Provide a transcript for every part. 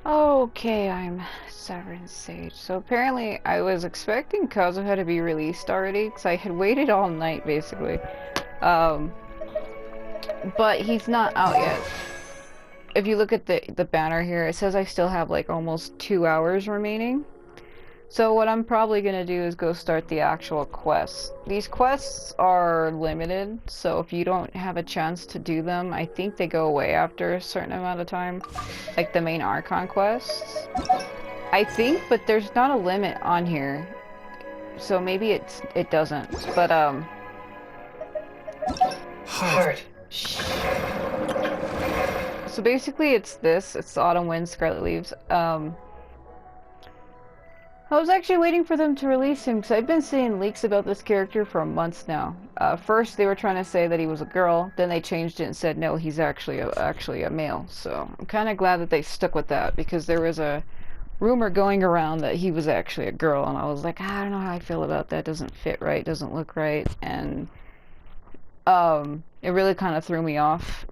Okay, I'm Severin Sage. So apparently I was expecting Kazuha to be released already, because I had waited all night, basically. Um, but he's not out yet. If you look at the banner here, it says I still have like almost 2 hours remaining. So what I'm probably gonna do is go start the actual quests. These quests are limited, so if you don't have a chance to do them, I think they go away after a certain amount of time. Like the main Archon quests. I think, but there's not a limit on here. So maybe it doesn't. But Heart. So basically it's the Autumn Wind, Scarlet Leaves. I was actually waiting for them to release him because I've been seeing leaks about this character for months now. First they were trying to say that he was a girl, then they changed it and said no, he's actually a male. So I'm kind of glad that they stuck with that, because there was a rumor going around that he was actually a girl, and I was like, I don't know how I feel about that. Doesn't fit right, doesn't look right, and it really kind of threw me off.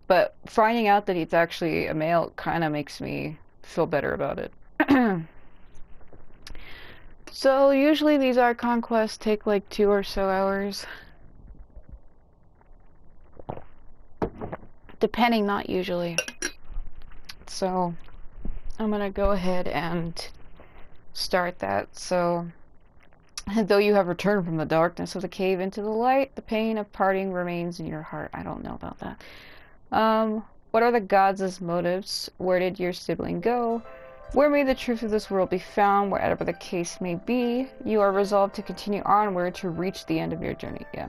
But finding out that he's actually a male kind of makes me feel better about it. So usually these Archon quests take like 2 or so hours. Depending, not usually. So I'm gonna go ahead and start that. So, though you have returned from the darkness of the cave into the light, the pain of parting remains in your heart. I don't know about that. What are the gods' motives? Where did your sibling go? Where may the truth of this world be found? Wherever the case may be, you are resolved to continue onward to reach the end of your journey. Yeah.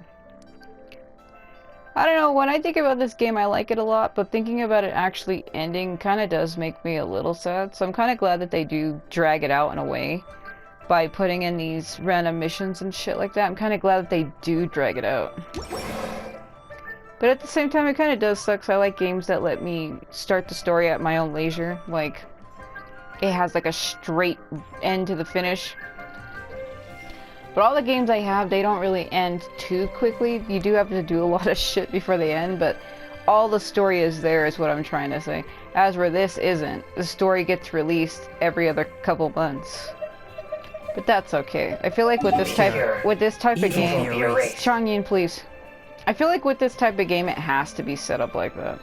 I don't know, when I think about this game I like it a lot, but thinking about it actually ending kind of does make me a little sad. So I'm kind of glad that they do drag it out in a way by putting in these random missions and shit like that. I'm kind of glad that they do drag it out. But at the same time, it kind of does suck. I like games that let me start the story at my own leisure. Like, it has like a straight end to the finish. But all the games I have, they don't really end too quickly. You do have to do a lot of shit before they end, but all the story is there, is what I'm trying to say. As where this isn't. The story gets released every other couple months. But that's okay. I feel like with this type of game, Changyin, please. I feel like with this type of game, it has to be set up like that.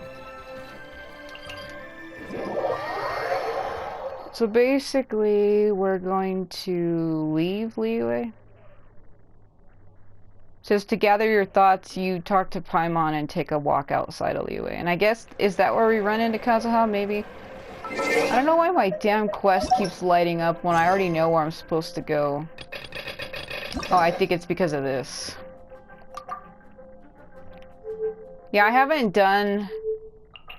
So basically, we're going to leave Liyue. It says to gather your thoughts, you talk to Paimon and take a walk outside of Liyue. And I guess, is that where we run into Kazuha? Maybe? I don't know why my damn quest keeps lighting up when I already know where I'm supposed to go. Oh, I think it's because of this. Yeah, I haven't done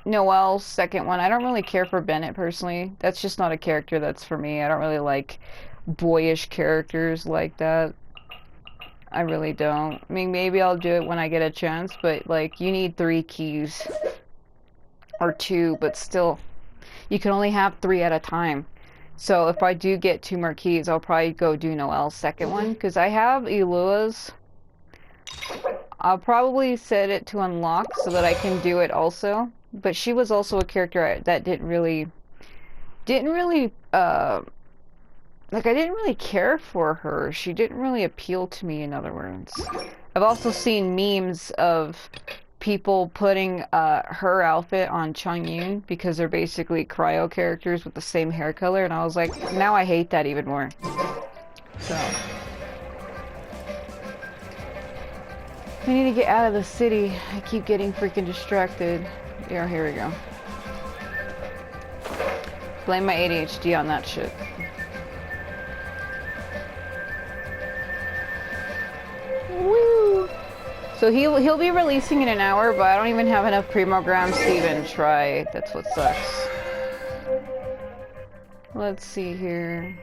Noelle's second one. I don't really care for Bennett personally. That's just not a character that's for me. I don't really like boyish characters like that. I really don't. I mean, maybe I'll do it when I get a chance, but like, you need 3 keys. Or 2, but still. You can only have 3 at a time. So if I do get 2 more keys, I'll probably go do Noelle's second one, because I have Ilua's. I'll probably set it to unlock so that I can do it also. But she was also a character that didn't really, like, I didn't really care for her. She didn't really appeal to me, in other words. I've also seen memes of people putting her outfit on Changyin because they're basically cryo characters with the same hair color, and I was like, now I hate that even more. So I need to get out of the city. I keep getting freaking distracted. Yeah, here we go. Blame my ADHD on that shit. Woo! So he'll be releasing in an hour, but I don't even have enough primograms to even try. That's what sucks. Let's see here.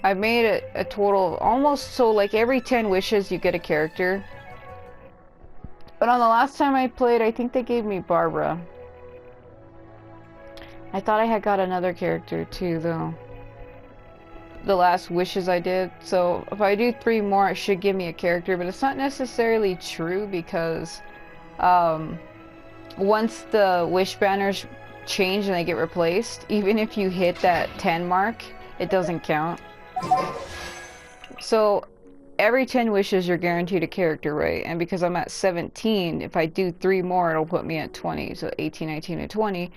I've made a total of almost, so like every 10 wishes you get a character. But on the last time I played, I think they gave me Barbara. I thought I had got another character too, though. The last wishes I did. So if I do 3 more, it should give me a character, but it's not necessarily true because once the wish banners change and they get replaced, even if you hit that 10 mark, it doesn't count. So every 10 wishes you're guaranteed a character, right? And because I'm at 17, if I do 3 more, it'll put me at 20. So 18, 19, and 20.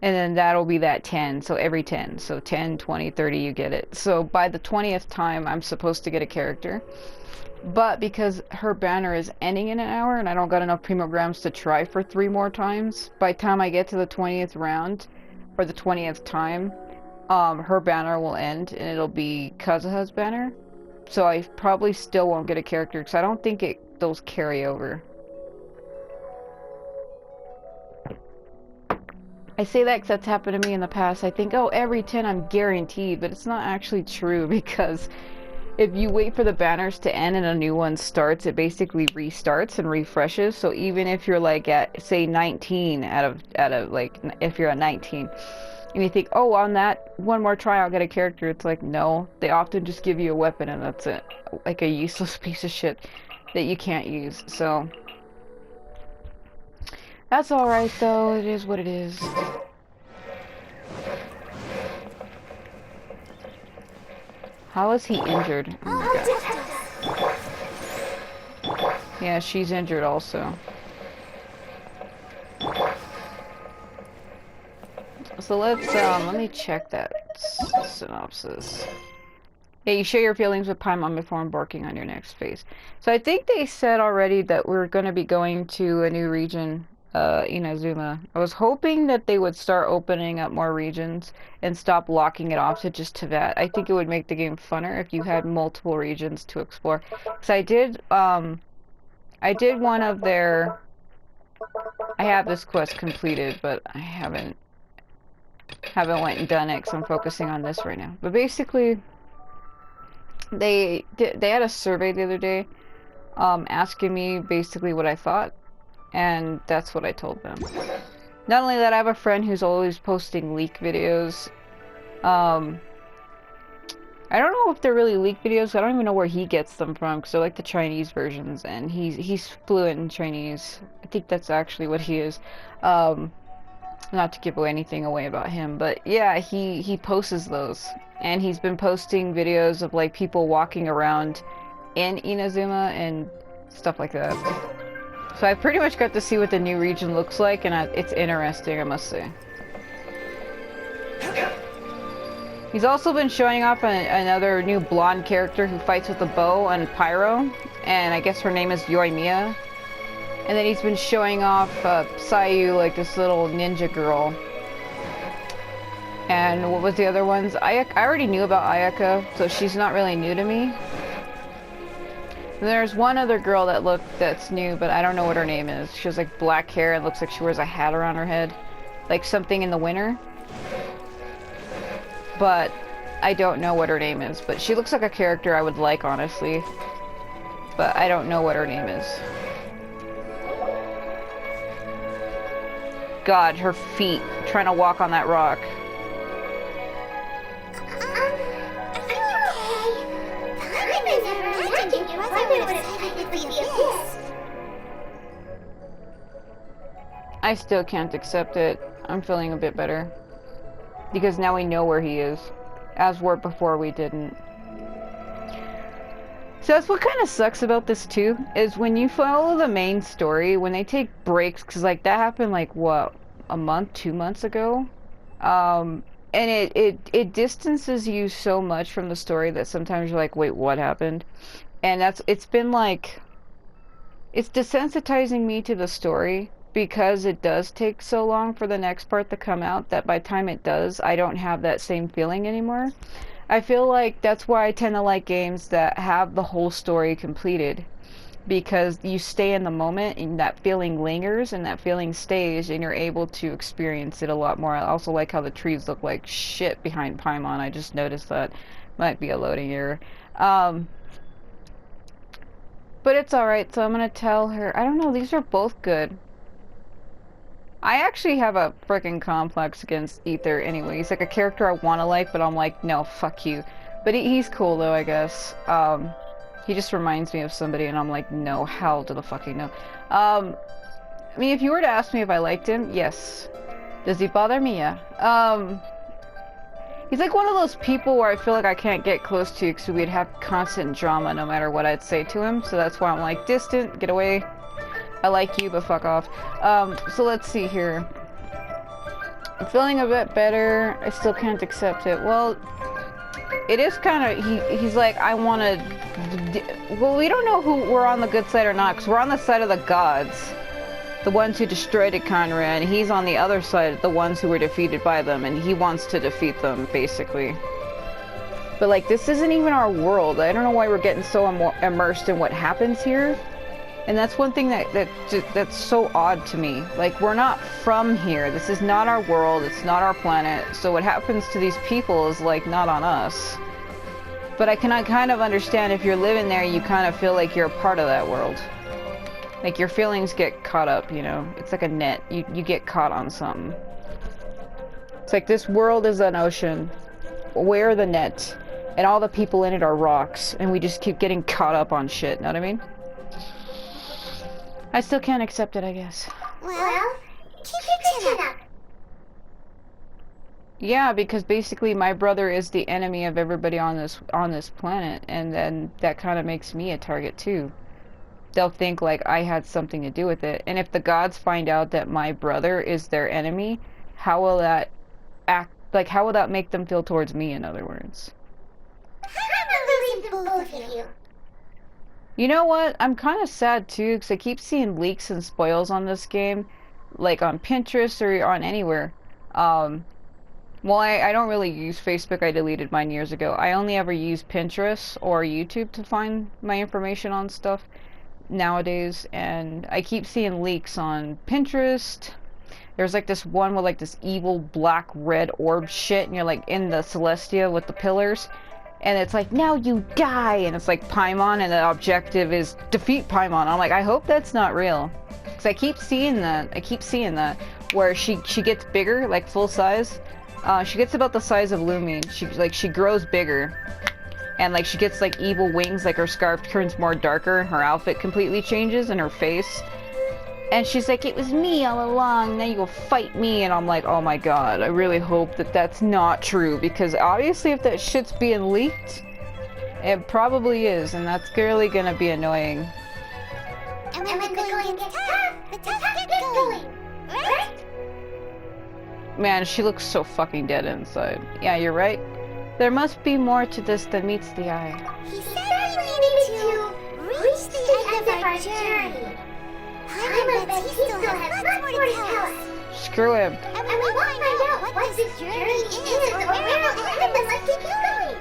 And then that'll be that 10. So every 10. So 10, 20, 30, you get it. So by the 20th time, I'm supposed to get a character. But because her banner is ending in an hour and I don't got enough primograms to try for 3 more times, by the time I get to the 20th round, or the 20th time, her banner will end and it'll be Kazuha's banner. So I probably still won't get a character because I don't think those carry over. I say that because that's happened to me in the past. I think, oh, every 10 I'm guaranteed, but it's not actually true because if you wait for the banners to end and a new one starts, it basically restarts and refreshes. So even if you're like at, say, 19 out of like, if you're at 19, and you think, oh, on that one more try I'll get a character, it's like, no. They often just give you a weapon and that's it. Like a useless piece of shit that you can't use. So that's alright though, it is what it is. How is he injured? Oh my God. Yeah, she's injured also. So let me check that synopsis. Yeah, you share your feelings with Paimon before embarking on your next phase. So I think they said already that we're going to be going to a new region, Inazuma. I was hoping that they would start opening up more regions and stop locking it off to just Teyvat. I think it would make the game funner if you had multiple regions to explore. Because I did one of their... I have this quest completed, but I haven't went and done it because I'm focusing on this right now. But basically, they had a survey the other day asking me basically what I thought, and that's what I told them. Not only that, I have a friend who's always posting leak videos. I don't know if they're really leak videos. I don't even know where he gets them from because they're like the Chinese versions, and he's fluent in Chinese. I think that's actually what he is. Not to give anything away about him, but yeah, he posts those, and he's been posting videos of like people walking around in Inazuma and stuff like that. So I pretty much got to see what the new region looks like, and it's interesting, I must say. He's also been showing off another new blonde character who fights with a bow and pyro, and I guess her name is Yoimiya. And then he's been showing off Sayu, like this little ninja girl. And what was the other ones? I already knew about Ayaka, so she's not really new to me. And there's one other girl that's new, but I don't know what her name is. She has like black hair and looks like she wears a hat around her head. Like something in the winter. But I don't know what her name is. But she looks like a character I would like, honestly. But I don't know what her name is. God, her feet trying to walk on that rock. I still can't accept it. I'm feeling a bit better. Because now we know where he is. As were before we didn't. So that's what kind of sucks about this too, is when you follow the main story, when they take breaks, because like that happened like what, a month, 2 months ago? And it distances you so much from the story that sometimes you're like, wait, what happened? And it's been like, it's desensitizing me to the story because it does take so long for the next part to come out that by the time it does, I don't have that same feeling anymore. I feel like that's why I tend to like games that have the whole story completed, because you stay in the moment and that feeling lingers and that feeling stays and you're able to experience it a lot more. I also like how the trees look like shit behind Paimon. I just noticed that. Might be a loading error. But it's alright, so I'm gonna tell her. I don't know, these are both good. I actually have a freaking complex against Ether anyway. He's like a character I want to like, but I'm like, no, fuck you. But he's cool though, I guess. He just reminds me of somebody and I'm like, no, hell to the fucking no. I mean, if you were to ask me if I liked him, yes. Does he bother me? Yeah. He's like one of those people where I feel like I can't get close to because we'd have constant drama no matter what I'd say to him. So that's why I'm like, distant, get away. I like you, but fuck off. So let's see here. I'm feeling a bit better. I still can't accept it. Well, it is kind of, he's like, I want to, well, we don't know who we're on the good side or not, because we're on the side of the gods. The ones who destroyed Conra, and he's on the other side, the ones who were defeated by them, and he wants to defeat them, basically. But, like, this isn't even our world. I don't know why we're getting so immersed in what happens here. And that's one thing that's so odd to me. Like, we're not from here. This is not our world. It's not our planet. So what happens to these people is, like, not on us. But I can kind of understand if you're living there, you kind of feel like you're a part of that world. Like, your feelings get caught up, you know? It's like a net. You get caught on something. It's like this world is an ocean. We're the net. And all the people in it are rocks. And we just keep getting caught up on shit, know what I mean? I still can't accept it, I guess. Well, keep your chin up. Yeah, because basically my brother is the enemy of everybody on this planet. And then that kind of makes me a target, too. They'll think like I had something to do with it. And if the gods find out that my brother is their enemy, how will that act, like how will that make them feel towards me, in other words? I'm losing both of you. You know what? I'm kind of sad too, because I keep seeing leaks and spoils on this game, like on Pinterest or on anywhere. Well, I don't really use Facebook. I deleted mine years ago. I only ever use Pinterest or YouTube to find my information on stuff nowadays, and I keep seeing leaks on Pinterest. There's like this one with like this evil black red orb shit, and you're like in the Celestia with the pillars, and it's like, now you die, and it's like Paimon, and the objective is defeat Paimon. I'm like, I hope that's not real, because I keep seeing that where she gets bigger, like full size. She gets about the size of Lumine. She grows bigger. And, like, she gets, like, evil wings, like, her scarf turns more darker, and her outfit completely changes, and her face. And she's like, it was me all along, now you'll fight me. And I'm like, oh my god, I really hope that that's not true, because obviously if that shit's being leaked, it probably is, and that's really gonna be annoying. And when the going gets tough, the tough get going, right? Man, she looks so fucking dead inside. Yeah, you're right. There must be more to this than meets the eye. He said we needed to reach the end of our journey. Paimon bets he still has much more to tell us. Screw him. And we won't find out what this journey is or where it will end unless we keep going.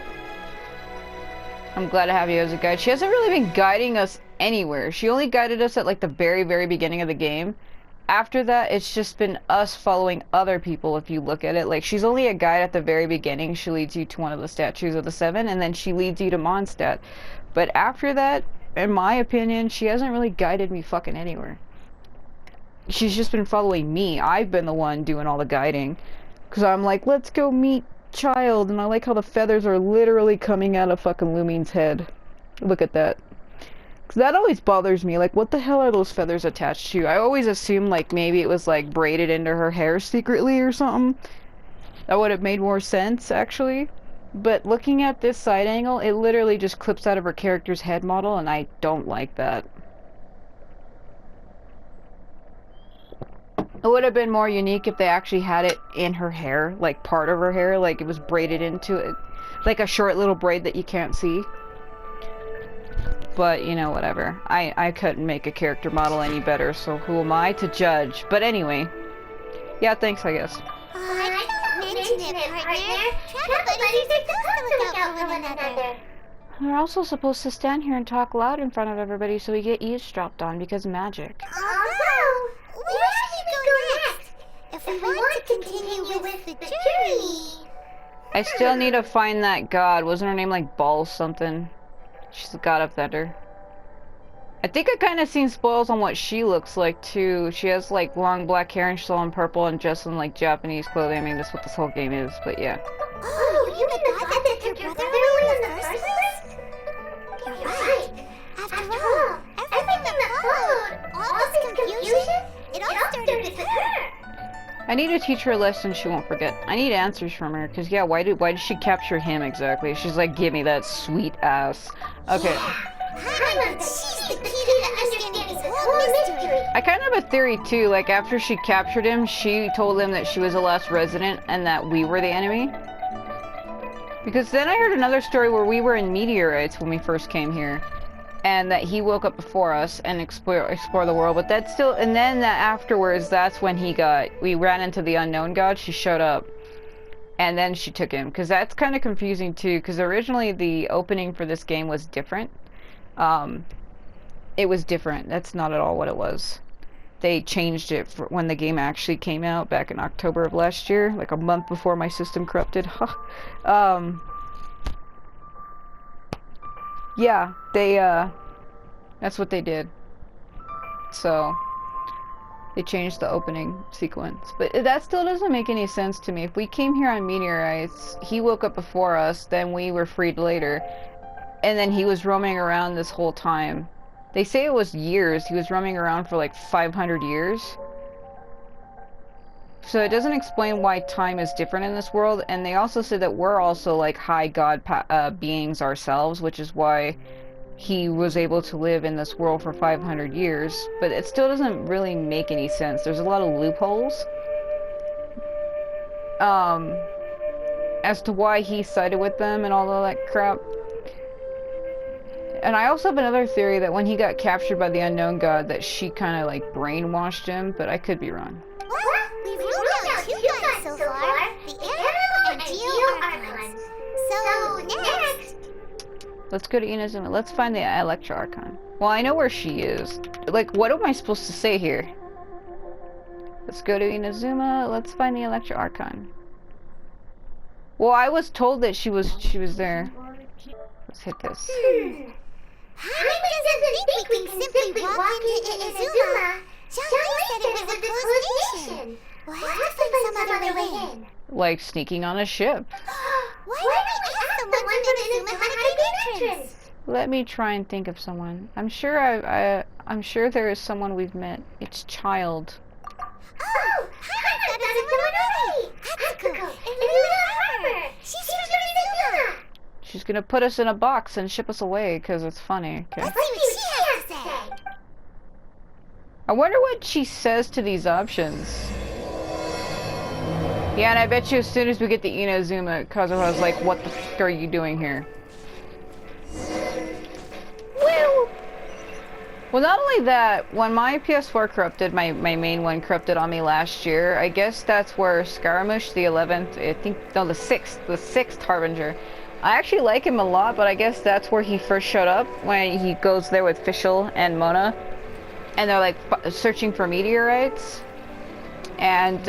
I'm glad to have you as a guide. She hasn't really been guiding us anywhere. She only guided us at like the very, very beginning of the game. After that, it's just been us following other people, if you look at it. Like, she's only a guide at the very beginning. She leads you to one of the statues of the 7, and then she leads you to Mondstadt. But after that, in my opinion, she hasn't really guided me fucking anywhere. She's just been following me. I've been the one doing all the guiding. Because I'm like, let's go meet Child, and I like how the feathers are literally coming out of fucking Lumine's head. Look at that. That always bothers me. Like, what the hell are those feathers attached to? I always assume, like, maybe it was, like, braided into her hair secretly or something. That would have made more sense, actually. But looking at this side angle, it literally just clips out of her character's head model, and I don't like that. It would have been more unique if they actually had it in her hair, like, part of her hair, like, it was braided into it. Like a short little braid that you can't see. But, you know, whatever. I couldn't make a character model any better, so who am I to judge? But anyway. Yeah, thanks, I guess. I don't mention it, partner. Travel buddies are supposed to look out for one another. We're also supposed to stand here and talk loud in front of everybody so we get eavesdropped on, because magic. Although, where should we go next? If we want to continue with the journey. I still need to find that god. Wasn't her name like Balls something? She's the god of thunder. I think I kind of seen spoils on what she looks like too. She has like long black hair and she's all in purple and dressed in like Japanese clothing. I mean, that's what this whole game is, but yeah. Oh, you mean the god that took your brother away in the first place? You're right. After all, everything that followed, all this confusion, it all started with her. I need to teach her a lesson she won't forget. I need answers from her, because yeah, why did she capture him exactly? She's like, give me that sweet ass. Okay. Paimon, she's the key to understanding this whole mystery. I kind of have a theory too, like after she captured him, she told him that she was the last resident and that we were the enemy. Because then I heard another story where we were in meteorites when we first came here. And that he woke up before us and explore the world, but that's still, and then that afterwards, that's when we ran into the unknown god. She showed up, and then she took him, because that's kind of confusing too, because originally the opening for this game was different. It was different. That's not at all what it was. They changed it for when the game actually came out back in October of last year, like a month before my system corrupted. Yeah, they, that's what they did. So, they changed the opening sequence. But that still doesn't make any sense to me. If we came here on meteorites, he woke up before us, then we were freed later. And then he was roaming around this whole time. They say it was years. He was roaming around for like 500 years. So it doesn't explain why time is different in this world, and they also say that we're also like high god beings ourselves, which is why he was able to live in this world for 500 years, but it still doesn't really make any sense. There's a lot of loopholes as to why he sided with them and all of that crap. And I also have another theory that when he got captured by the unknown god, that she kind of like brainwashed him, but I could be wrong. We've ruled out two guns so far, the Animal and Geo Archons. So, next! Let's go to Inazuma. Let's find the Electra Archon. Well, I know where she is. Like, what am I supposed to say here? Let's go to Inazuma. Let's find the Electra Archon. Well, I was told that she was there. Let's hit this. Paimon doesn't think we can simply walk into Inazuma. Xiaoli said it was a closed nation. We'll have to find some other way in. Like sneaking on a ship. Why don't we ask someone from Inazuma how to get an entrance? Let me try and think of someone. I'm sure I'm sure there is someone we've met. It's Child. Oh, Paimon thought of someone already. Atsuko, Inazuma Harbor. She's from Inazuma. She's gonna put us in a box and ship us away because it's funny. Okay. Let's see what she has to say. I wonder what she says to these options. Yeah, and I bet you as soon as we get to Inazuma, Kazuha's like, what the f*** are you doing here? Woo! Well, not only that, when my PS4 corrupted, my main one corrupted on me last year, I guess that's where Scaramouche, the 11th, I think, no, the 6th Harbinger. I actually like him a lot, but I guess that's where he first showed up, when he goes there with Fischl and Mona. And they're like searching for meteorites, and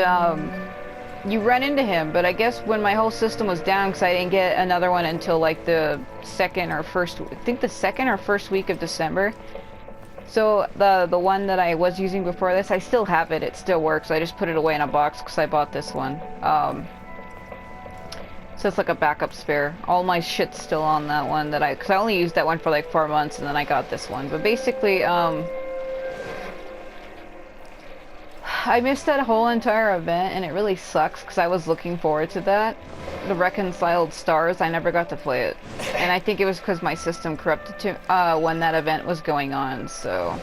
you run into him. But I guess when my whole system was down, because I didn't get another one until like the second or first week of December. So the one that I was using before this, I still have it. It still works. I just put it away in a box because I bought this one. So it's like a backup spare. All my shit's still on that one because I only used that one for like 4 months, and then I got this one. But basically, I missed that whole entire event, and it really sucks because I was looking forward to that. The Reconciled Stars, I never got to play it. And I think it was because my system corrupted when that event was going on, so...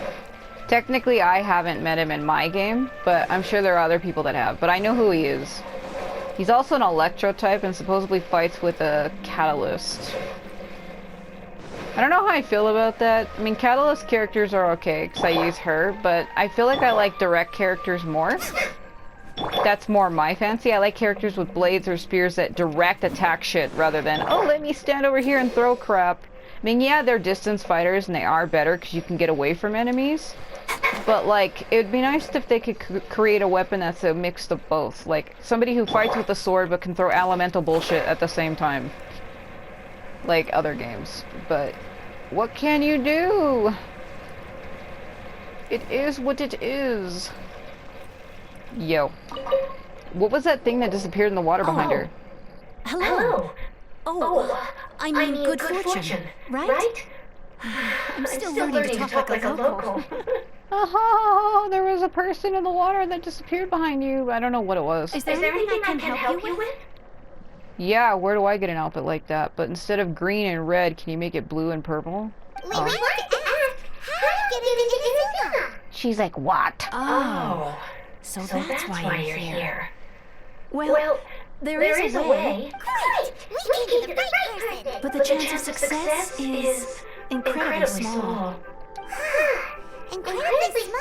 Technically, I haven't met him in my game, but I'm sure there are other people that have. But I know who he is. He's also an Electro type and supposedly fights with a Catalyst. I don't know how I feel about that. I mean, Catalyst characters are okay, because I use her, but I feel like I like direct characters more. That's more my fancy. I like characters with blades or spears that direct attack shit, rather than, oh, let me stand over here and throw crap. I mean, yeah, they're distance fighters, and they are better, because you can get away from enemies. But, like, it would be nice if they could create a weapon that's a mix of both. Like, somebody who fights with a sword, but can throw elemental bullshit at the same time. Like other games. But what can you do? It is what it is. Yo. What was that thing that disappeared in the water behind her? Hello. Oh, I mean good fortune, right? I'm still learning to talk like a local. Oh, there was a person in the water that disappeared behind you. I don't know what it was. Is there anything I can help you with? Yeah, where do I get an outfit like that? But instead of green and red, can you make it blue and purple? We want to ask how to get into Inazuma. She's like, what? Oh, so that's why you're here. Well, there is a way, Great! We came to the right person. but the chance of success is incredibly small. Incredibly small?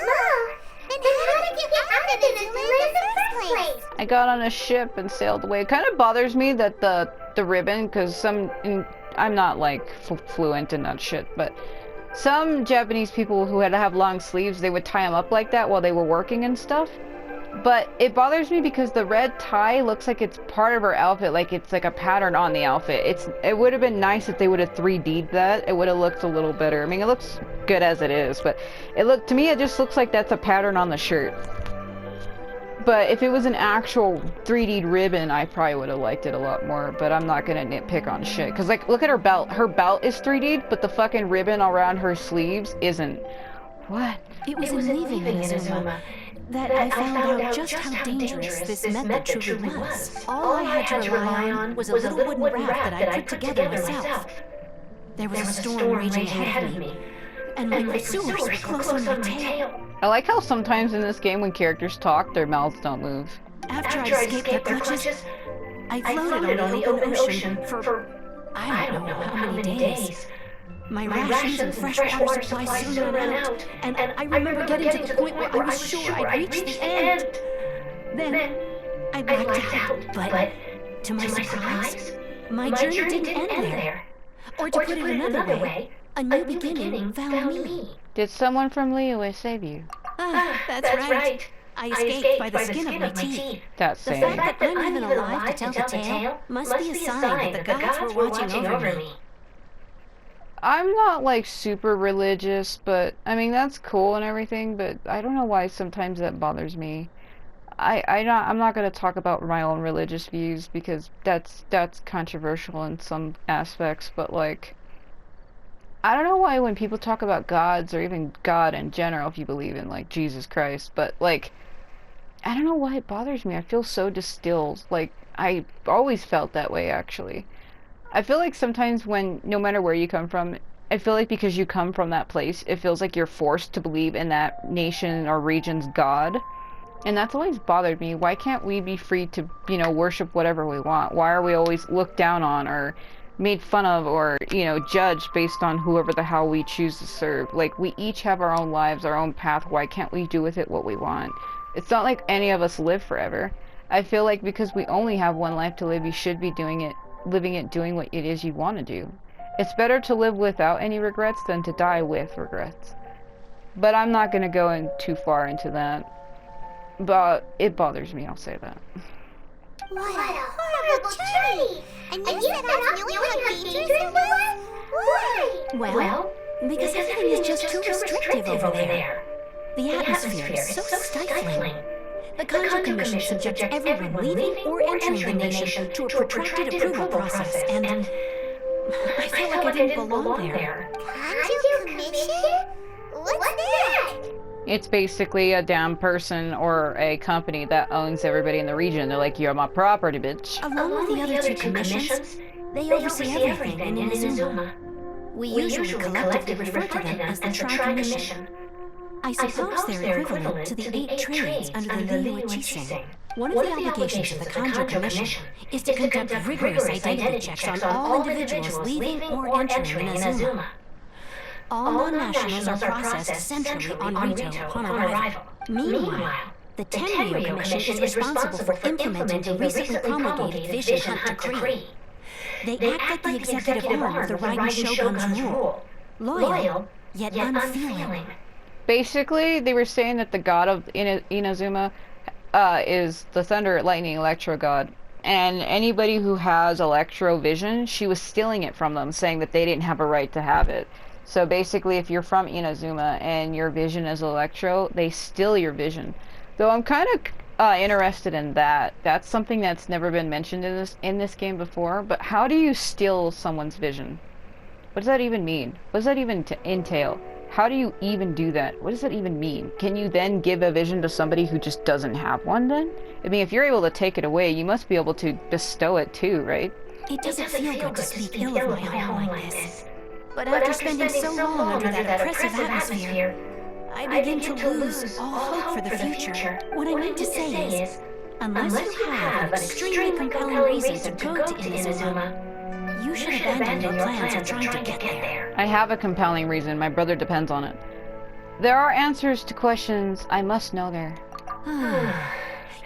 Then how did you get out of Inazuma in the first place? I got on a ship and sailed away. It kind of bothers me that the ribbon, because I'm not like fluent in that shit, but some Japanese people who had to have long sleeves, they would tie them up like that while they were working and stuff. But it bothers me because the red tie looks like it's part of her outfit, like it's like a pattern on the outfit. It would have been nice if they would have 3D'd that. It would have looked a little better. I mean, it looks good as it is, but to me it just looks like that's a pattern on the shirt. But if it was an actual 3D'd ribbon, I probably would have liked it a lot more, but I'm not gonna nitpick on shit. Cause like, look at her belt. Her belt is 3D'd, but the fucking ribbon around her sleeves isn't. What? It was in leaving Inazuma that I found out just how dangerous this method truly was. All I had to rely on was a little wooden raft that I put together myself. There was a storm raging ahead of me, and my pursuers were close on my tail. I like how sometimes in this game when characters talk, their mouths don't move. After I escaped their clutches, I floated on the open ocean for I don't know how many days. My rations and fresh water supply soon ran out, and I remember getting to the point where I was sure I'd reached the end. Then I blacked out, but to my surprise, my journey didn't end there. Or to put it another way, a new beginning found me. Did someone from Liyue save you? That's right. I escaped by the skin of my teeth. That's The saying. fact that I'm even alive to tell the tale must be a sign that the gods were watching over me. I'm not like super religious, but I mean that's cool and everything, but I don't know why sometimes that bothers me. I'm not gonna talk about my own religious views because that's controversial in some aspects, but like I don't know why when people talk about gods or even God in general, if you believe in like Jesus Christ, but like I don't know why it bothers me. I feel so distilled. Like I always felt that way actually. I feel like sometimes when, no matter where you come from, I feel like because you come from that place, it feels like you're forced to believe in that nation or region's God. And that's always bothered me. Why can't we be free to, worship whatever we want? Why are we always looked down on or made fun of or, judged based on whoever the hell we choose to serve? Like, we each have our own lives, our own path. Why can't we do with it what we want? It's not like any of us live forever. I feel like because we only have one life to live, you should be living it, doing what it is you want to do. It's better to live without any regrets than to die with regrets. But I'm not going to go in too far into that. But it bothers me, I'll say that. What a horrible journey! And you set off knowing how dangerous it was? Why? Well, because everything is just too restrictive over there. The atmosphere is so stifling. The Kanji Commission subjects everyone leaving or entering the nation to a protracted approval process, and I felt like I didn't belong there. Kanju Commission? What's that? It's basically a damn person or a company that owns everybody in the region. They're like, you're my property, bitch. Along with the other two commissions, they oversee everything in Inazuma. We usually collectively refer to them as the Tri-Commission. I suppose they're equivalent to the 8 trades under the Liyue Chiseng. One of the obligations of the Kanji Commission is to conduct rigorous identity checks on all individuals leaving or entering Inazuma. All non-nationals are processed centrally on Rito upon arrival. Meanwhile, the Tenryo Commission is responsible for implementing the recently promulgated Vision Hunt Decree. They act like the executive arm of the Raiden Shogun's rule, loyal yet unfeeling. Basically, they were saying that the god of Inazuma is the Thunder, Lightning, Electro god. And anybody who has Electro Vision, she was stealing it from them, saying that they didn't have a right to have it. So basically, if you're from Inazuma and your vision is Electro, they steal your vision. Though I'm kind of interested in that. That's something that's never been mentioned in this game before. But how do you steal someone's vision? What does that even mean? What does that even entail? How do you even do that? What does that even mean? Can you then give a vision to somebody who just doesn't have one then? I mean, if you're able to take it away, you must be able to bestow it too, right? It doesn't feel good to speak ill of my home like this. But after spending so long under that oppressive atmosphere, I begin to lose all hope for the future. What I mean to say is, unless you have an extremely compelling reason to go to Inazuma, you should abandon your plans of trying to get there. I have a compelling reason. My brother depends on it. There are answers to questions I must know there.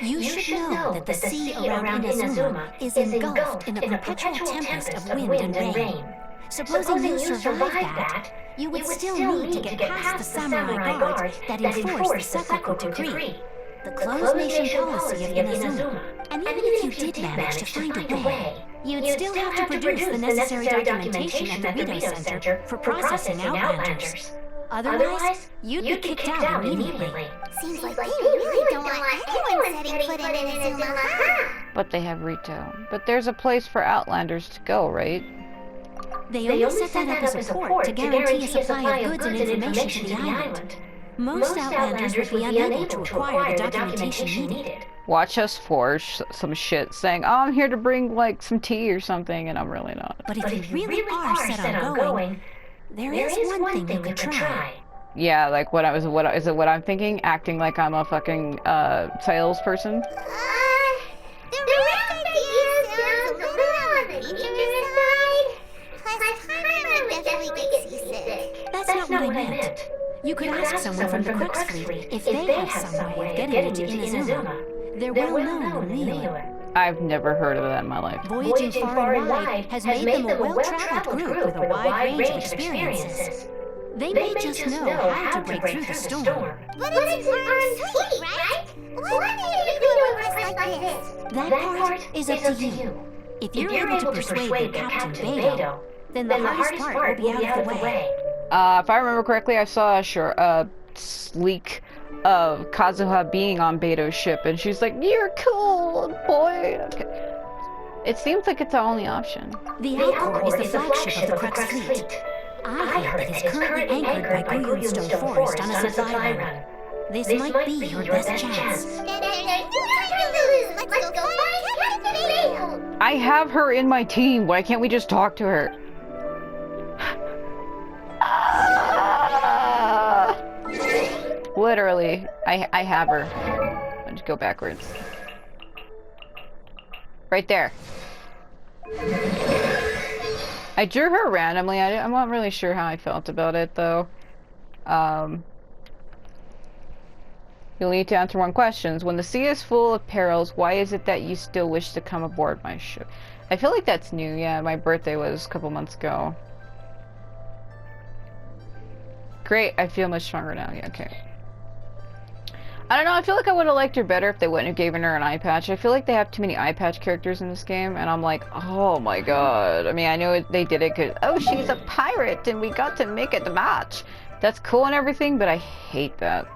You should know that the sea around Inazuma is engulfed in a perpetual tempest of wind and rain. Supposing you survive that, you would still need to get past the samurai guards that enforce the Sakaku decree, the closed nation policy of Inazuma. And even if you did manage to find a way, you'd still have to produce the necessary documentation at the Widow Center for processing Outlanders. Otherwise, you'd be kicked out immediately. Seems like they really don't want anyone setting foot in Inazuma, huh? But they have retail. But there's a place for Outlanders to go, right? They only set that up as a port to guarantee a supply of goods and information to the island. Most Outlanders would be unable to acquire the documentation needed. Watch us forge some shit saying, oh, I'm here to bring, like, some tea or something, and I'm really not. But if you really are set on going, there is one thing you could try. Yeah, like what I'm thinking? Acting like I'm a fucking salesperson. The rest idea sounds a little on the dangerous side. Plus, Paimon would definitely get seasick. That's not what I meant. You could ask someone from the Crux Fleet if they have some way of getting into Inazuma. They're well known in Liyue. I've never heard of that in my life. Voyaging far and wide has made them a well-traveled group with a wide range of experiences. They may just know how to break through the storm. But it's an armed fleet, right? Why did we do a quest like this? That part is up to you. If you're able to persuade the Captain Beidou, then the hardest part will be out of the way. If I remember correctly, I saw a leak of Kazuha being on Beidou's ship, and she's like, "You're cool, boy." Okay. It seems like it's our only option. The Alcor is the flagship of the Crux Fleet. I heard that it's currently anchored by Guyunstone Forest on a supply run. This might be your best chance. Then there's no time to lose. Let's go find Captain Beidou. I have her in my team. Why can't we just talk to her? Literally, I have her. I'll just go backwards. Right there. I drew her randomly. I'm not really sure how I felt about it, though. You'll need to answer one question. When the sea is full of perils, why is it that you still wish to come aboard my ship? I feel like that's new. Yeah, my birthday was a couple months ago. Great, I feel much stronger now. Yeah, okay. I don't know, I feel like I would have liked her better if they wouldn't have given her an eye patch. I feel like they have too many eye patch characters in this game, and I'm like, oh my god. I mean, I know they did it because, oh, she's a pirate, and we got to make it the match. That's cool and everything, but I hate that.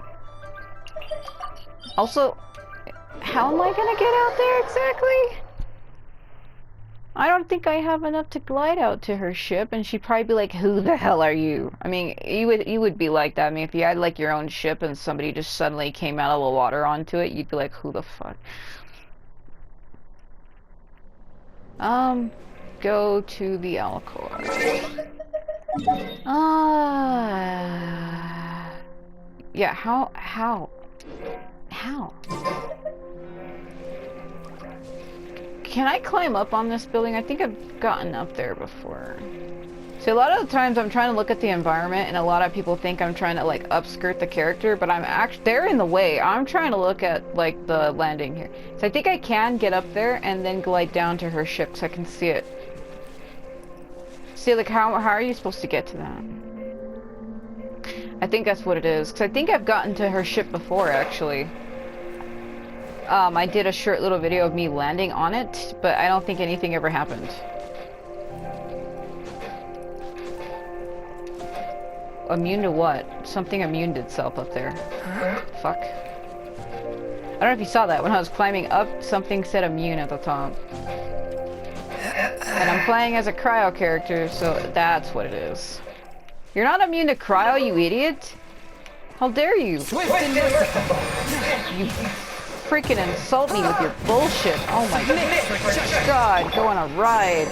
Also, how am I gonna get out there exactly? I don't think I have enough to glide out to her ship, and she'd probably be like, who the hell are you? I mean, you would be like that. I mean, if you had like your own ship and somebody just suddenly came out of the water onto it, you'd be like, who the fuck? Go to the Alcor. Yeah, how? Can I climb up on this building? I think I've gotten up there before. See, a lot of the times I'm trying to look at the environment, and a lot of people think I'm trying to like upskirt the character, but I'm actually, they're in the way. I'm trying to look at like the landing here. So I think I can get up there and then glide down to her ship so I can see it. See, like how are you supposed to get to that? I think that's what it is, because I think I've gotten to her ship before, actually. I did a short little video of me landing on it, but I don't think anything ever happened. Immune to what? Something immuned itself up there. Fuck. I don't know if you saw that. When I was climbing up, something said immune at the top. And I'm playing as a cryo character, so that's what it is. You're not immune to cryo, you idiot. How dare you? Swift and merciful. You freaking insult me with your bullshit. Oh my god, go on a ride.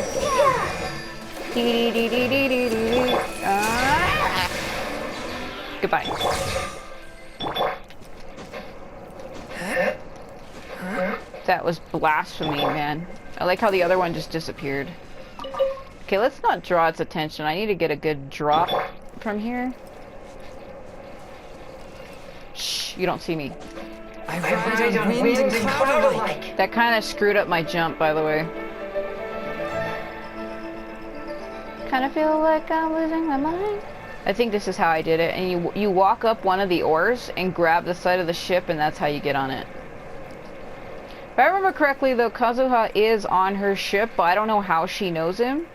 Goodbye. That was blasphemy, man. I like how the other one just disappeared. Okay, let's not draw its attention. I need to get a good drop from here. Shh, you don't see me. I ride on wind and cloud alike. That kind of screwed up my jump, by the way. Kind of feel like I'm losing my mind. I think this is how I did it. And you walk up one of the oars and grab the side of the ship, and that's how you get on it. If I remember correctly, though, Kazuha is on her ship, but I don't know how she knows him.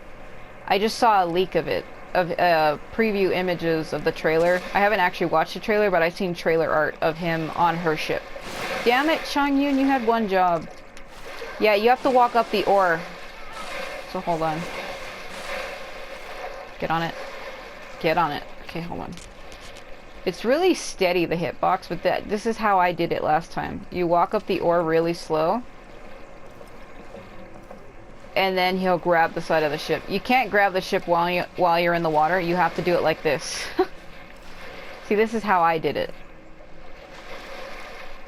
I just saw a leak of it, of preview images of the trailer. I haven't actually watched the trailer, but I've seen trailer art of him on her ship. Damn it, Changyun, you had one job. Yeah, you have to walk up the oar. So hold on. Get on it. Get on it. Okay, hold on. It's really steady, the hitbox, but this is how I did it last time. You walk up the oar really slow, and then he'll grab the side of the ship. You can't grab the ship while you're in the water. You have to do it like this. See, this is how I did it.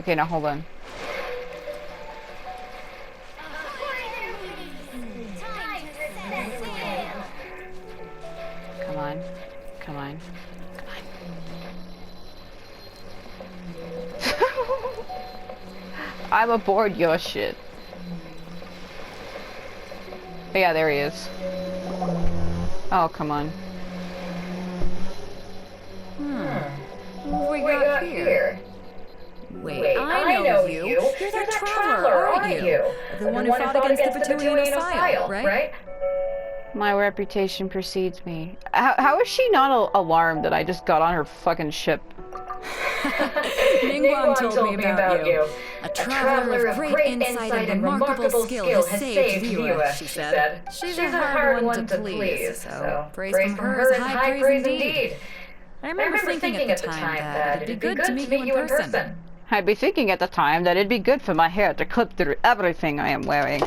Okay, now hold on. Come on. Come on. Come on. I'm aboard your shit. Oh, yeah, there he is. Oh, come on. What we got here? Wait, I know you. You're that traveler, aren't you? The one who fought against the Batuinophile, right? My reputation precedes me. How is she not alarmed that I just got on her fucking ship? Ningguang told me about you. A traveler of great insight and remarkable skill has saved Viewers, she said. She's a hard one to please, so praise from her is high praise indeed. I remember thinking at the time that it'd be good to meet you in person. I'd be thinking at the time that it'd be good for my hair to clip through everything I am wearing.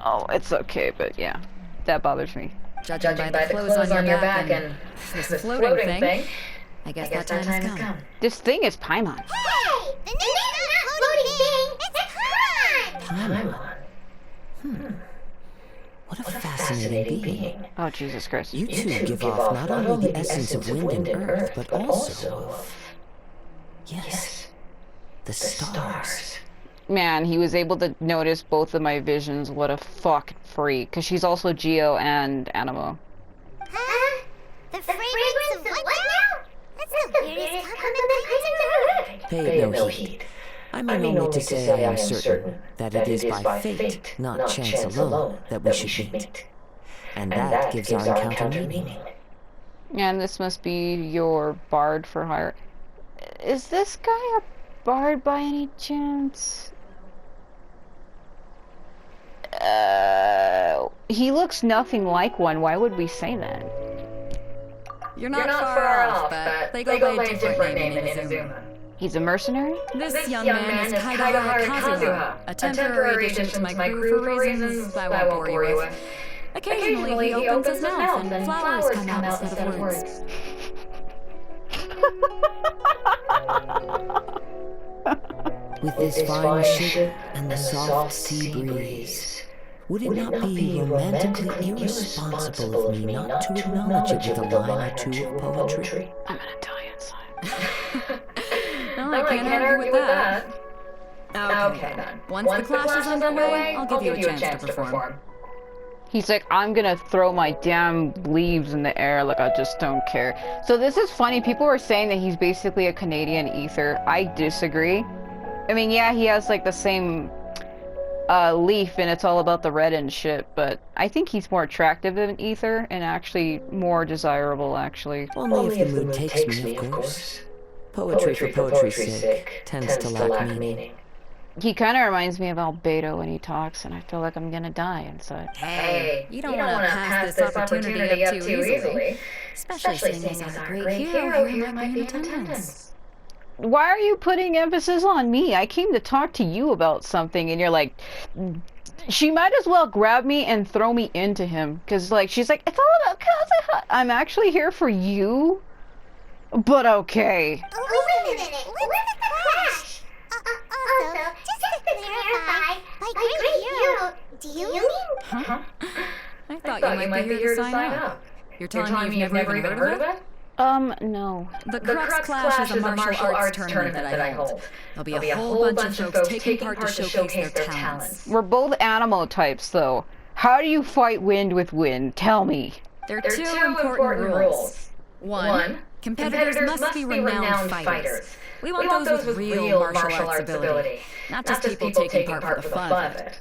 Oh, it's okay, but yeah, that bothers me. Judging by the clothes on your back and this floating thing, I guess that time has come. This thing is Paimon. Hey! The name's not floating thing! It's Paimon! What a fascinating being. Oh, Jesus Christ. You two give off not only the essence of wind and earth, but also of... Yes, the stars. Man, he was able to notice both of my visions. What a fucking freak. Because she's also Geo and Animo. Huh? The fragrance of what now? That's the weirdest compliment I've ever heard. Pay no heed. I mean only to say I am certain that it is by fate, not chance alone, that we should meet. And that gives our encounter meaning. And this must be your bard for hire. Is this guy a bard by any chance? He looks nothing like one. Why would we say that? You're not far off, but they go by a different name in Inazuma. He's a mercenary? This young man is Kazuha, a temporary addition to my crew for reasons I won't bore you with. Occasionally he opens his mouth and flowers come out instead of words. With this fine ship and the soft sea breeze, would it not be romantically irresponsible of me not to acknowledge it with a line or two of poetry? I'm gonna die inside. No, I can't argue with that. Okay then. Once the clash is underway, I'll give you a chance to perform. He's like, I'm gonna throw my damn leaves in the air like I just don't care. So this is funny. People were saying that he's basically a Canadian Ether. I disagree. I mean, yeah, he has like the same leaf and it's all about the red and shit, but I think he's more attractive than Ether and actually more desirable, actually. Only if the mood takes me, of course. Poetry for poetry's sake tends to lack meaning. He kind of reminds me of Albedo when he talks, and I feel like I'm gonna die inside. Hey, you don't want to pass this opportunity up too easily. Especially seeing as our great hero here might be in attendance. Why are you putting emphasis on me? I came to talk to you about something, and you're like, she might as well grab me and throw me into him, because like she's like, it's all about Kazuha. I'm actually here for you, but okay. Oh, wait a minute. What's the crash? Also, just to clarify, by great hero, do you mean? Huh? I thought you might be here to sign up. You're telling me you've never even heard of it? No. The Crux Clash is a martial arts tournament that I hold. There'll be a whole bunch of folks taking part to showcase their talents. We're both animal types, though. How do you fight wind with wind? Tell me. There are two important rules. One, competitors must be renowned fighters. We want those with real martial arts ability, not just people taking part for the fun of it.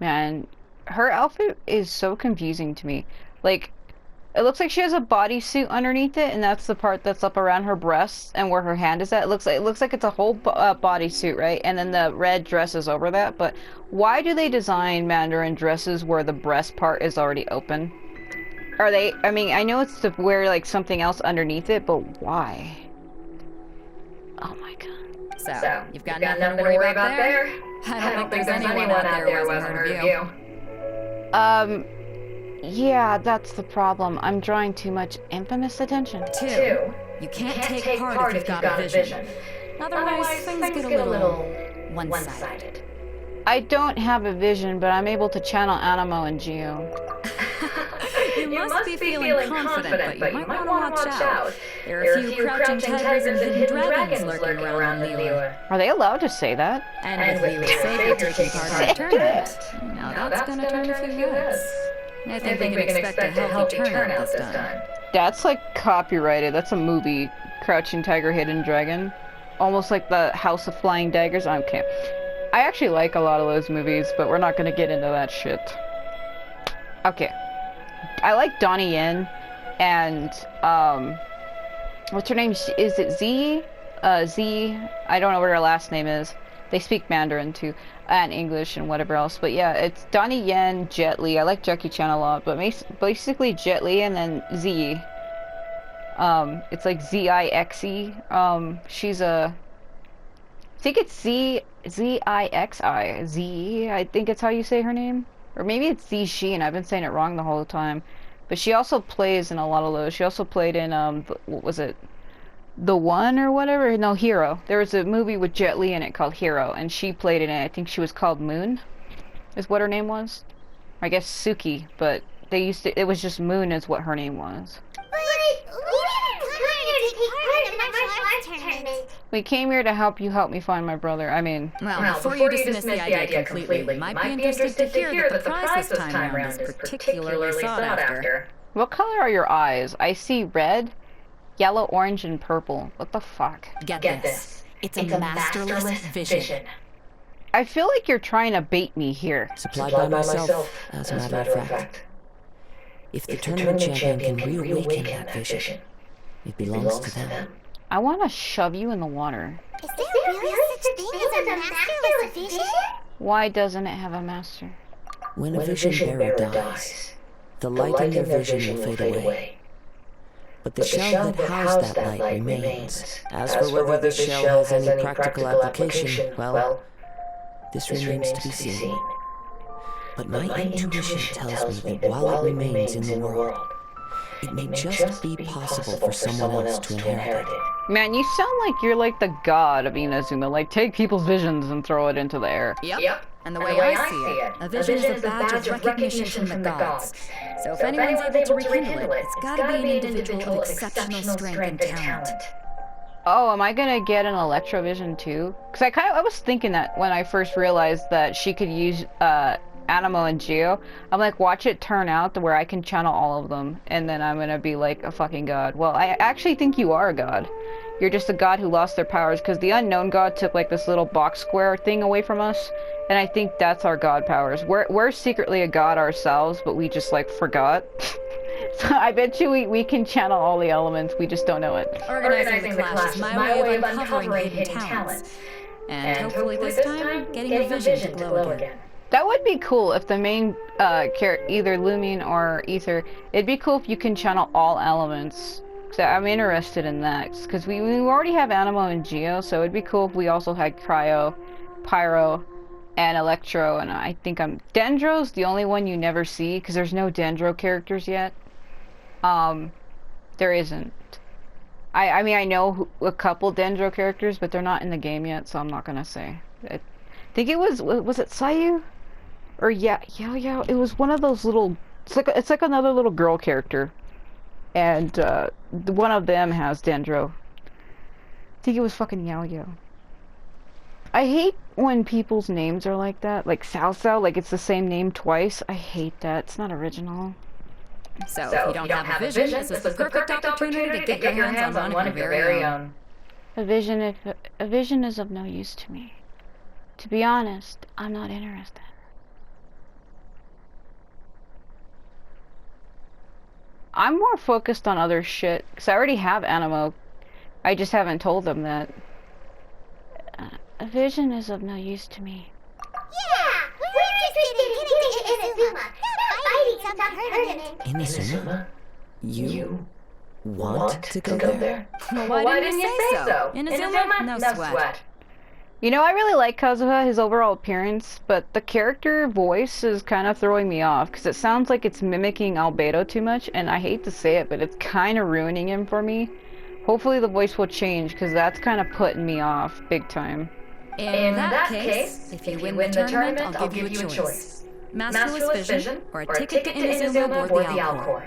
Man, her outfit is so confusing to me. Like, it looks like she has a bodysuit underneath it, and that's the part that's up around her breasts and where her hand is at. It looks like it's a whole bodysuit, right? And then the red dress is over that. But why do they design Mandarin dresses where the breast part is already open? Are they? I mean, I know it's to wear like something else underneath it, but why? Oh my god. So you've got nothing to worry about there? I don't think there's anyone out there who hasn't heard of you. Yeah, that's the problem. I'm drawing too much infamous attention. Two, you can't take part if you've got a vision. Otherwise, things get a little one-sided. I don't have a vision, but I'm able to channel Animo and Geo. You must be feeling confident, but you might want to watch out. There are a few crouching tigers and hidden dragons lurking around the lure. Are they allowed to say that? And with you safe taking part in the tournament. Now that's gonna turn a few heads. I think we can expect a healthy turnout this time. That's like copyrighted. That's a movie. Crouching Tiger, Hidden Dragon. Almost like the House of Flying Daggers. Okay. I actually like a lot of those movies, but we're not gonna get into that shit. Okay. I like Donnie Yen and what's her name? Is it Z? Z. I don't know what her last name is. They speak Mandarin too, and English and whatever else. But yeah, it's Donnie Yen, Jet Li. I like Jackie Chan a lot, but basically Jet Li and then Z. It's like Z-I-X-E. She's a. I think it's Z-I-X-I. Z. I think it's how you say her name. Or maybe it's Z Sheen. I've been saying it wrong the whole time. But she also plays in a lot of those. She also played in, what was it? The One or whatever? No, Hero. There was a movie with Jet Li in it called Hero, and she played in it. I think she was called Moon, is what her name was. I guess Suki, but it was just Moon is what her name was. But we didn't come here to take part in a martial arts tournament. We came here to help you help me find my brother. I mean... Well, before you dismiss the idea completely, you might be interested to hear that the prize this time around is particularly sought after. What color are your eyes? I see red, yellow, orange, and purple. What the fuck? Get this. It's a masterless vision. I feel like you're trying to bait me here. Supplied by myself, as a matter of fact. If the tournament champion can reawaken that vision, it belongs to them. I want to shove you in the water. Is there really such thing as a masterless vision? Why doesn't it have a master? When a vision bearer dies, the light in their vision will fade away. But the shell that housed that light remains. As for whether the shell has any practical application, well, this remains to be seen. But my intuition tells me that while it remains in the world, it may just be possible for someone else to inherit it. Man, you sound like you're like the god of Inazuma. Like, take people's visions and throw it into the air. Yep. And the way I see it, a vision is a badge of recognition from the gods. So if anyone's able to rekindle it, it's gotta be an individual of exceptional strength and talent. Oh, am I gonna get an Electrovision too? Because I was thinking that when I first realized that she could use Animo and Geo. I'm like, watch it turn out to where I can channel all of them, and then I'm gonna be like a fucking god. Well, I actually think you are a god. You're just a god who lost their powers, because the unknown god took like this little box square thing away from us, and I think that's our god powers. We're secretly a god ourselves, but we just like forgot. So I bet you we can channel all the elements, we just don't know it. Organizing the clash is my way of uncovering hidden talents. And hopefully this time, getting a vision to glow again. That would be cool if the main character, either Lumion or Ether, it'd be cool if you can channel all elements. So I'm interested in that, because we already have Animo and Geo, so it'd be cool if we also had Cryo, Pyro, and Electro, and I think Dendro's the only one you never see, because there's no Dendro characters yet. There isn't. I mean, I know a couple Dendro characters, but they're not in the game yet, so I'm not gonna say. I think it was it Sayu? Or yeah, it was one of those little, it's like another little girl character. And, one of them has Dendro. I think it was fucking Yao Yao. I hate when people's names are like that, like Sao Sao, like it's the same name twice. I hate that, it's not original. So if you don't have a vision, this is the perfect opportunity to get your hands on one of your very own. A vision is of no use to me. To be honest, I'm not interested. I'm more focused on other shit, because I already have Animo. I just haven't told them that. A vision is of no use to me. Yeah, we're interested in getting to Inazuma, not fighting some tournament. Inazuma? You want to go there? Well, why didn't you say so? Inazuma, no sweat. You know, I really like Kazuha, his overall appearance, but the character voice is kind of throwing me off, because it sounds like it's mimicking Albedo too much, and I hate to say it, but it's kind of ruining him for me. Hopefully the voice will change, because that's kind of putting me off, big time. In that case, if you win the tournament, I'll give you a choice. Masterless Vision, or a ticket to Inazuma aboard the Alcor.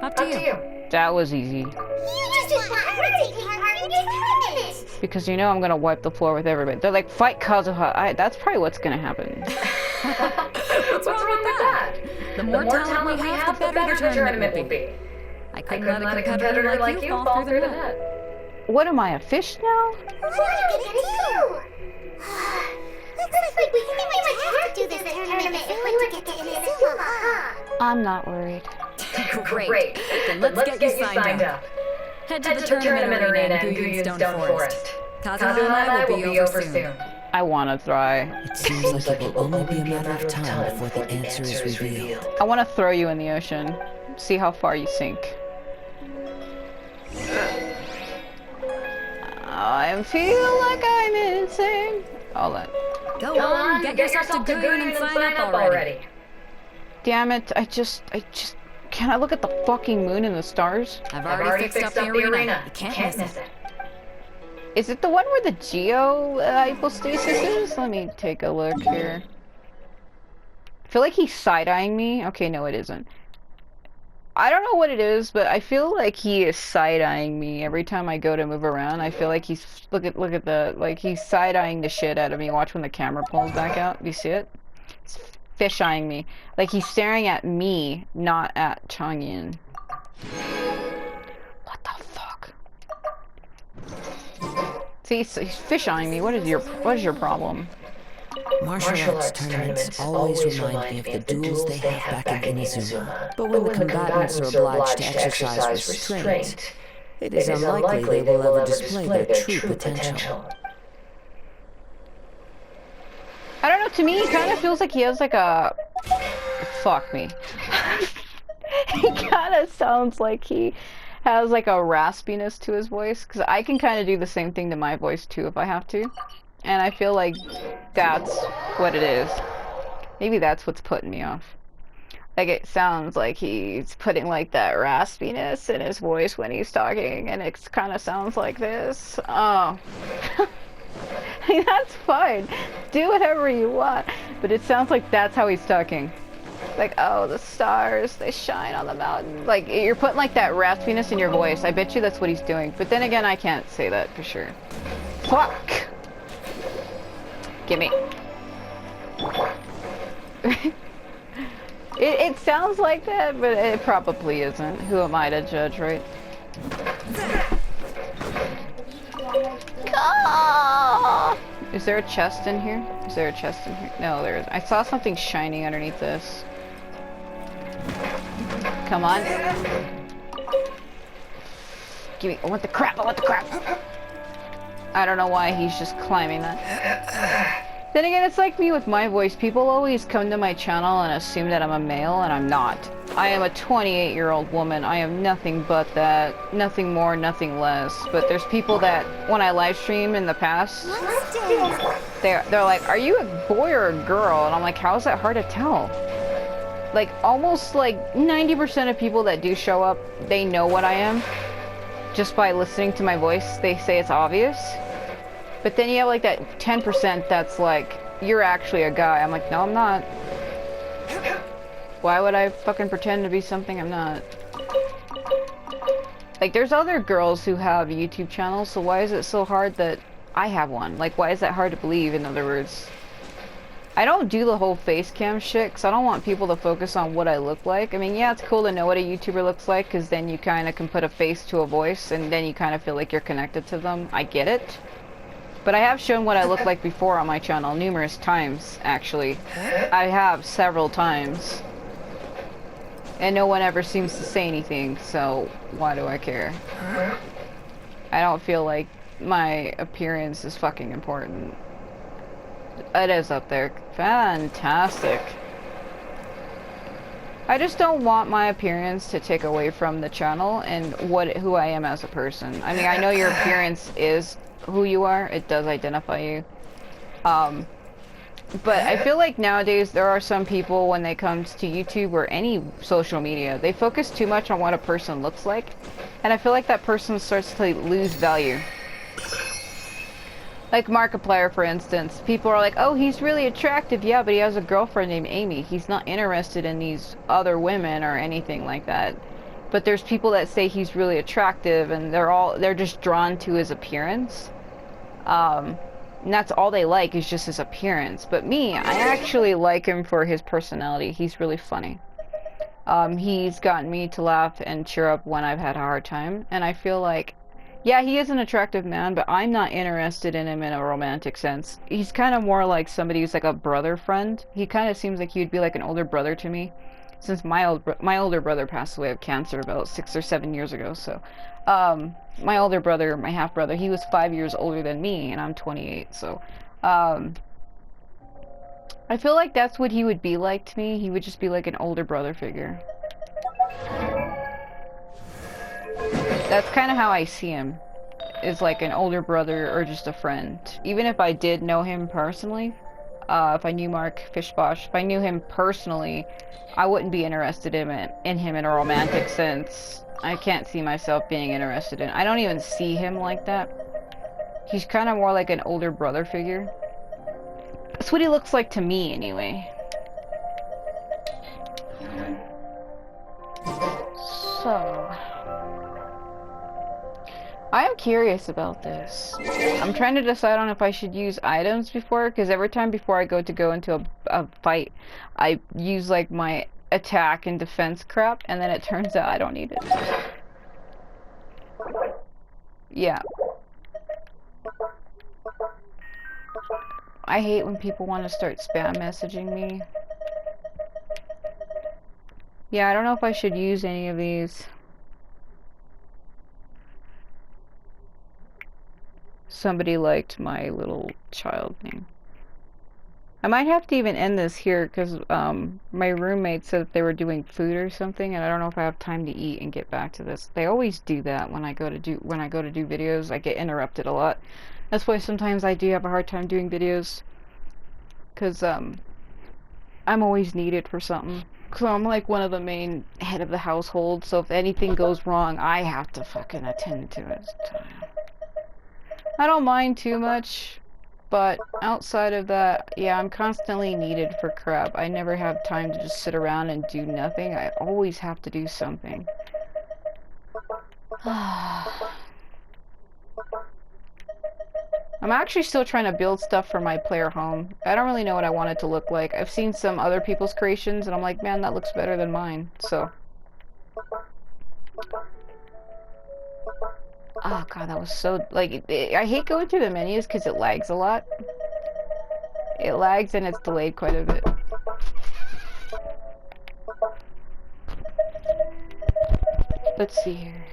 Up to you. That was easy. You just want her to take part in your tournament. Because you know I'm gonna wipe the floor with everybody. They're like, fight Kazuha. That's probably what's gonna happen. What's wrong with that? The more talent we have, the better the tournament will be. I couldn't let a competitor like you fall through the net. What am I, a fish now? What are we gonna do? Looks like we pretty much have to do this tournament if we want to get to Inazuma, huh? I'm not worried. Great. Then let's get you signed up. Head to the tournament arena in Guyun's Stone Forest. Kazuha and I will be over soon. I wanna try. It seems like it will only be a matter of time before the answer is revealed. I wanna throw you in the ocean. See how far you sink. I feel like I'm insane. All that. Go on, get yourself to Guyun and sign up already. Damn it, I just... Can I look at the fucking moon and the stars? I've already fixed up the arena. You can't miss it. Is it the one where the Geo hypostasis is? Let me take a look here. I feel like he's side-eyeing me. Okay, no it isn't. I don't know what it is, but I feel like he is side-eyeing me every time I go to move around. I feel like he's... Look at the... Like, he's side-eyeing the shit out of me. Watch when the camera pulls back out. Do you see it? He's fish-eyeing me. Like, he's staring at me, not at Changyin. What the fuck? See, he's fish-eyeing me. What is your problem? Martial arts tournaments always remind me of the duels they have back in Inazuma. But when the combatants are obliged to exercise restraint, it is unlikely they will ever display their true potential. I don't know, to me, he kind of feels like he has like a... Fuck me. He kind of sounds like he has like a raspiness to his voice, because I can kind of do the same thing to my voice too if I have to. And I feel like that's what it is. Maybe that's what's putting me off. Like, it sounds like he's putting like that raspiness in his voice when he's talking, and it kind of sounds like this. Oh. That's fine. Do whatever you want. But it sounds like that's how he's talking. Like, oh, the stars, they shine on the mountain. Like, you're putting like that raspiness in your voice. I bet you that's what he's doing. But then again, I can't say that for sure. Fuck! Gimme. It sounds like that, but it probably isn't. Who am I to judge, right? Ah! Is there a chest in here? Is there a chest in here? No, there isn't. I saw something shining underneath this. Come on. Give me. I want the crap. I want the crap. I don't know why he's just climbing that. Then again, it's like me with my voice. People always come to my channel and assume that I'm a male, and I'm not. I am a 28-year-old woman. I am nothing but that. Nothing more, nothing less. But there's people that, when I live stream in the past, they're like, are you a boy or a girl? And I'm like, how is that hard to tell? Like, almost like 90% of people that do show up, they know what I am. Just by listening to my voice, they say it's obvious. But then you have like that 10% that's like, you're actually a guy. I'm like, no, I'm not. Why would I fucking pretend to be something I'm not? Like, there's other girls who have YouTube channels, so why is it so hard that I have one? Like, why is that hard to believe, in other words? I don't do the whole face cam shit, because I don't want people to focus on what I look like. I mean, yeah, it's cool to know what a YouTuber looks like, because then you kind of can put a face to a voice, and then you kind of feel like you're connected to them. I get it. But I have shown what I look like before on my channel numerous times, actually. I have several times. And no one ever seems to say anything, so why do I care? I don't feel like my appearance is fucking important. It is up there. Fantastic. I just don't want my appearance to take away from the channel and who I am as a person. I mean, I know your appearance is who you are. It does identify you. But I feel like nowadays there are some people, when they come to YouTube or any social media, they focus too much on what a person looks like. And I feel like that person starts to lose value. Like Markiplier, for instance. People are like, oh, he's really attractive. Yeah, but he has a girlfriend named Amy. He's not interested in these other women or anything like that. But there's people that say he's really attractive, and they're just drawn to his appearance. And that's all they like, is just his appearance. But me, I actually like him for his personality. He's really funny. He's gotten me to laugh and cheer up when I've had a hard time. And I feel like, yeah, he is an attractive man, but I'm not interested in him in a romantic sense. He's kind of more like somebody who's like a brother friend. He kind of seems like he'd be like an older brother to me. Since my older brother passed away of cancer about 6 or 7 years ago, so my older brother, my half brother, he was 5 years older than me, and I'm 28. So I feel like that's what he would be like to me. He would just be like an older brother figure. That's kind of how I see him, is like an older brother or just a friend. Even if I did know him personally, if I knew Mark Fishbosh, if I knew him personally, I wouldn't be interested in him in a romantic sense. I can't see myself being interested in. I don't even see him like that. He's kind of more like an older brother figure. That's what he looks like to me, anyway. So, I am curious about this. I'm trying to decide on if I should use items before, because every time before I go into a fight, I use like my attack and defense crap, and then it turns out I don't need it. Yeah. I hate when people want to start spam messaging me. Yeah, I don't know if I should use any of these. Somebody liked my little child name. I might have to even end this here, because my roommate said that they were doing food or something, and I don't know if I have time to eat and get back to this. They always do that when I go to do videos. I get interrupted a lot. That's why sometimes I do have a hard time doing videos, because I'm always needed for something. So I'm like one of the main head of the household, so if anything goes wrong, I have to fucking attend to it. I don't mind too much. But outside of that, yeah, I'm constantly needed for crap. I never have time to just sit around and do nothing. I always have to do something. I'm actually still trying to build stuff for my player home. I don't really know what I want it to look like. I've seen some other people's creations, and I'm like, man, that looks better than mine. So. Oh god, that was so, like, I hate going through the menus because it lags a lot. It lags and it's delayed quite a bit. Let's see here.